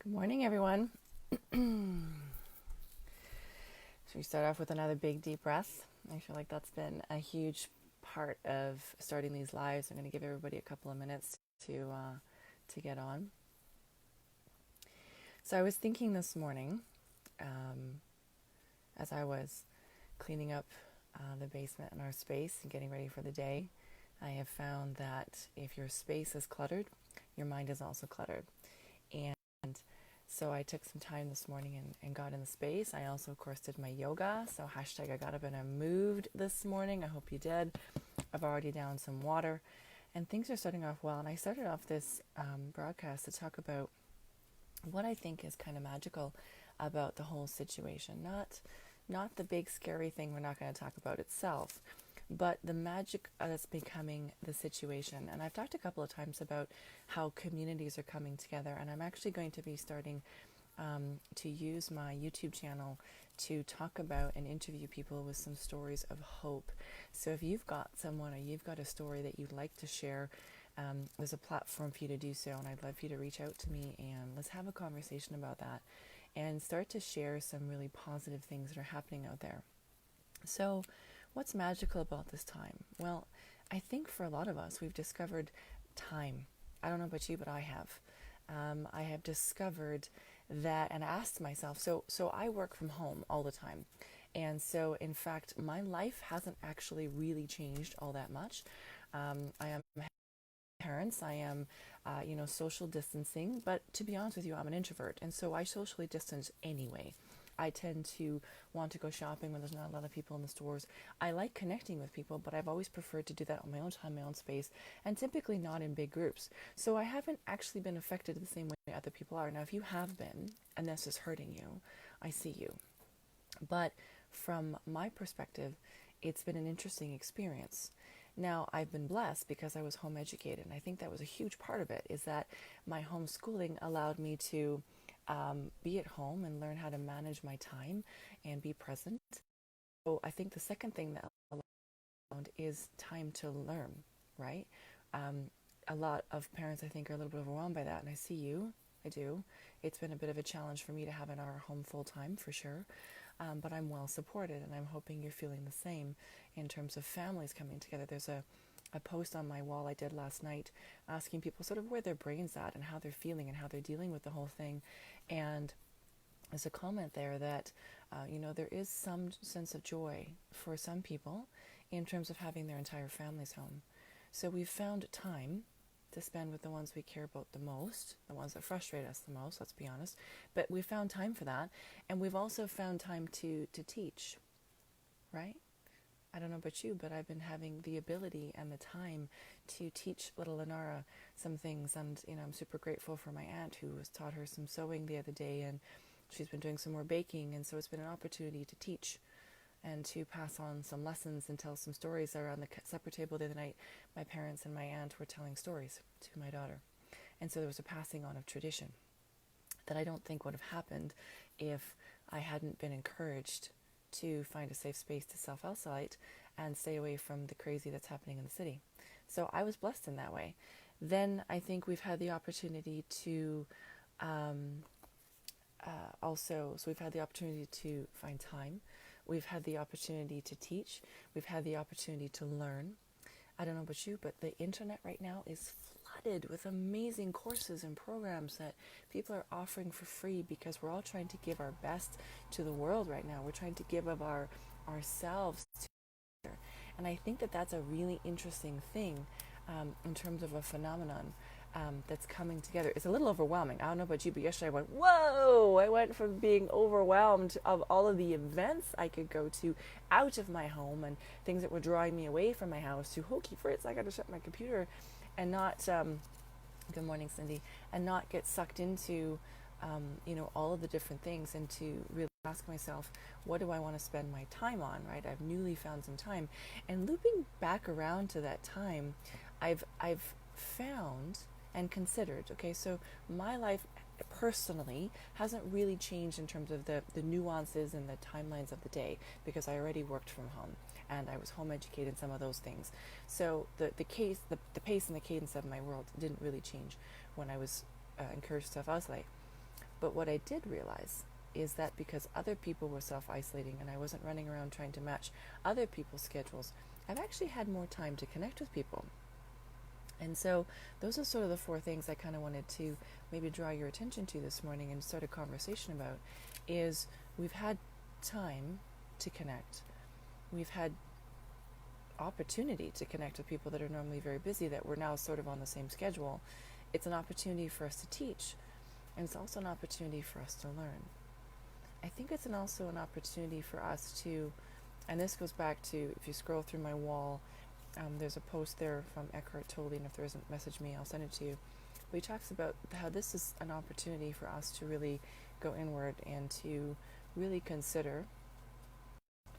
Good morning, everyone. Should we start off with another big deep breath? I feel like that's been a huge part of starting these lives. I'm going to give everybody a couple of minutes to get on. So I was thinking this morning, as I was cleaning up the basement in our space and getting ready for the day, I have found that if your space is cluttered, your mind is also cluttered. And so I took some time this morning and got in the space. I also, of course, did my yoga. So hashtag I got up and I moved this morning. I hope you did. I've already downed some water and things are starting off well. And I started off this broadcast to talk about what I think is kind of magical about the whole situation. Not the big scary thing we're not going to talk about itself, but the magic that's becoming the situation. And I've talked a couple of times about how communities are coming together, and I'm actually going to be starting to use my YouTube channel to talk about and interview people with some stories of hope. So if you've got someone or you've got a story that you'd like to share, there's a platform for you to do so, and I'd love for you to reach out to me and let's have a conversation about that and start to share some really positive things that are happening out there. So what's magical about this time? Well, I think for a lot of us, we've discovered time. I don't know about you, but I have. I have discovered that and asked myself, so I work from home all the time. And so, in fact, my life hasn't actually really changed all that much. I am parents, I am, social distancing, but to be honest with you, I'm an introvert. And so I socially distance anyway. I tend to want to go shopping when there's not a lot of people in the stores. I like connecting with people, but I've always preferred to do that on my own time, my own space, and typically not in big groups. So I haven't actually been affected the same way other people are. Now, if you have been, and this is hurting you, I see you. But from my perspective, it's been an interesting experience. Now, I've been blessed because I was home educated, and I think that was a huge part of it, is that my homeschooling allowed me to be at home and learn how to manage my time and be present. So I think the second thing that I found is time to learn, right? A lot of parents, I think, are a little bit overwhelmed by that, and I see you. I do. It's been a bit of a challenge for me to have an hour home full time, for sure. But I'm well supported, and I'm hoping you're feeling the same in terms of families coming together. There's a post on my wall I did last night asking people sort of where their brain's at and how they're feeling and how they're dealing with the whole thing. And there's a comment there that, there is some sense of joy for some people in terms of having their entire families home. So we've found time to spend with the ones we care about the most, the ones that frustrate us the most, let's be honest. But we found time for that. And we've also found time to teach, right? I don't know about you, but I've been having the ability and the time to teach little Lenara some things. And, I'm super grateful for my aunt who has taught her some sewing the other day, and she's been doing some more baking. And so it's been an opportunity to teach and to pass on some lessons and tell some stories. Around the supper table the other night, my parents and my aunt were telling stories to my daughter. And so there was a passing on of tradition that I don't think would have happened if I hadn't been encouraged to find a safe space to self-isolate and stay away from the crazy that's happening in the city. So I was blessed in that way. Then I think we've had the opportunity to so we've had the opportunity to find time. We've had the opportunity to teach. We've had the opportunity to learn. I don't know about you, but the internet right now is flooded with amazing courses and programs that people are offering for free because we're all trying to give our best to the world right now. We're trying to give of ourselves to, and I think that that's a really interesting thing in terms of a phenomenon that's coming together. It's a little overwhelming. I don't know about you, but yesterday I went, whoa! I went from being overwhelmed of all of the events I could go to out of my home and things that were drawing me away from my house to, hokey Fritz, I got to shut my computer and not, good morning, Cindy, and not get sucked into, all of the different things, and to really ask myself, what do I want to spend my time on, right? I've newly found some time. And looping back around to that time, I've found and considered, okay, so my life personally hasn't really changed in terms of the nuances and the timelines of the day because I already worked from home and I was home educated in some of those things. So the pace and the cadence of my world didn't really change when I was encouraged to self-isolate. But what I did realize is that because other people were self-isolating and I wasn't running around trying to match other people's schedules, I've actually had more time to connect with people. And so those are sort of the four things I kind of wanted to maybe draw your attention to this morning and start a conversation about. Is we've had time to connect. We've had opportunity to connect with people that are normally very busy, that we're now sort of on the same schedule. It's an opportunity for us to teach, and it's also an opportunity for us to learn. I think it's also an opportunity for us to, and this goes back to, if you scroll through my wall, there's a post there from Eckhart Tolle, and if there isn't, message me, I'll send it to you. But he talks about how this is an opportunity for us to really go inward and to really consider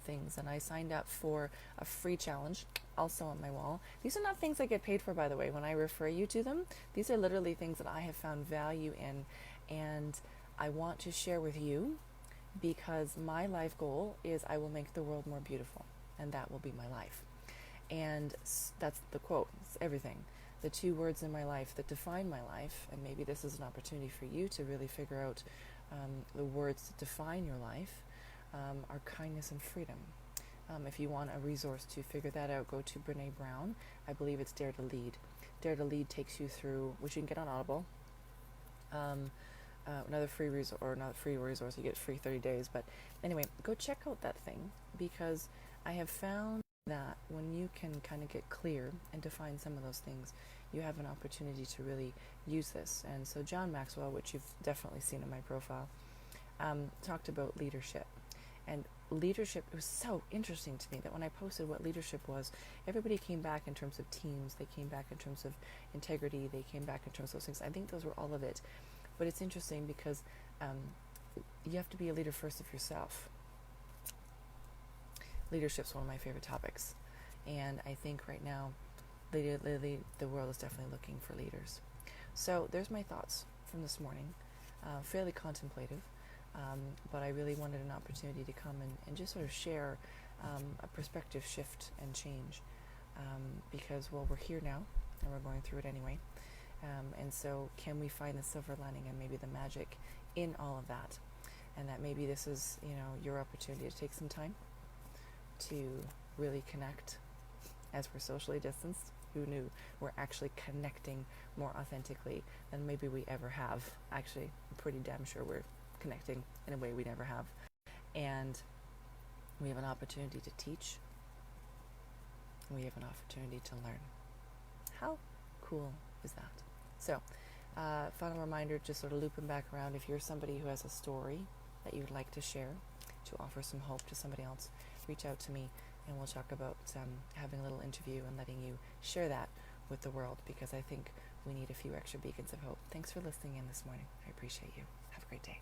things. And I signed up for a free challenge, also on my wall. These are not things I get paid for, by the way, when I refer you to them. These are literally things that I have found value in, and I want to share with you, because my life goal is I will make the world more beautiful, and that will be my life. And that's the quote. It's everything. The two words in my life that define my life, and maybe this is an opportunity for you to really figure out the words that define your life, are kindness and freedom. If you want a resource to figure that out, go to Brene Brown. I believe it's Dare to Lead. Dare to Lead takes you through, which you can get on Audible. Another free resource, or not free resource, you get free 30 days. But anyway, go check out that thing, because I have found that when you can kind of get clear and define some of those things, you have an opportunity to really use this. And so John Maxwell, which you've definitely seen in my profile, talked about leadership. And leadership, it was so interesting to me that when I posted what leadership was, everybody came back in terms of teams, they came back in terms of integrity, they came back in terms of those things. I think those were all of it. But it's interesting because you have to be a leader first of yourself. Leadership's one of my favorite topics. And I think right now, the world is definitely looking for leaders. So there's my thoughts from this morning. Fairly contemplative. But I really wanted an opportunity to come and just sort of share a perspective shift and change. Because, well, we're here now, and we're going through it anyway. And so can we find the silver lining and maybe the magic in all of that? And that maybe this is, your opportunity to take some time to really connect as we're socially distanced. Who knew? We're actually connecting more authentically than maybe we ever have. Actually, I'm pretty damn sure we're connecting in a way we never have. And we have an opportunity to teach. We have an opportunity to learn. How cool is that? So, final reminder, just sort of looping back around, if you're somebody who has a story that you'd like to share, to offer some hope to somebody else, reach out to me and we'll talk about having a little interview and letting you share that with the world, because I think we need a few extra beacons of hope. Thanks for listening in this morning. I appreciate you. Have a great day.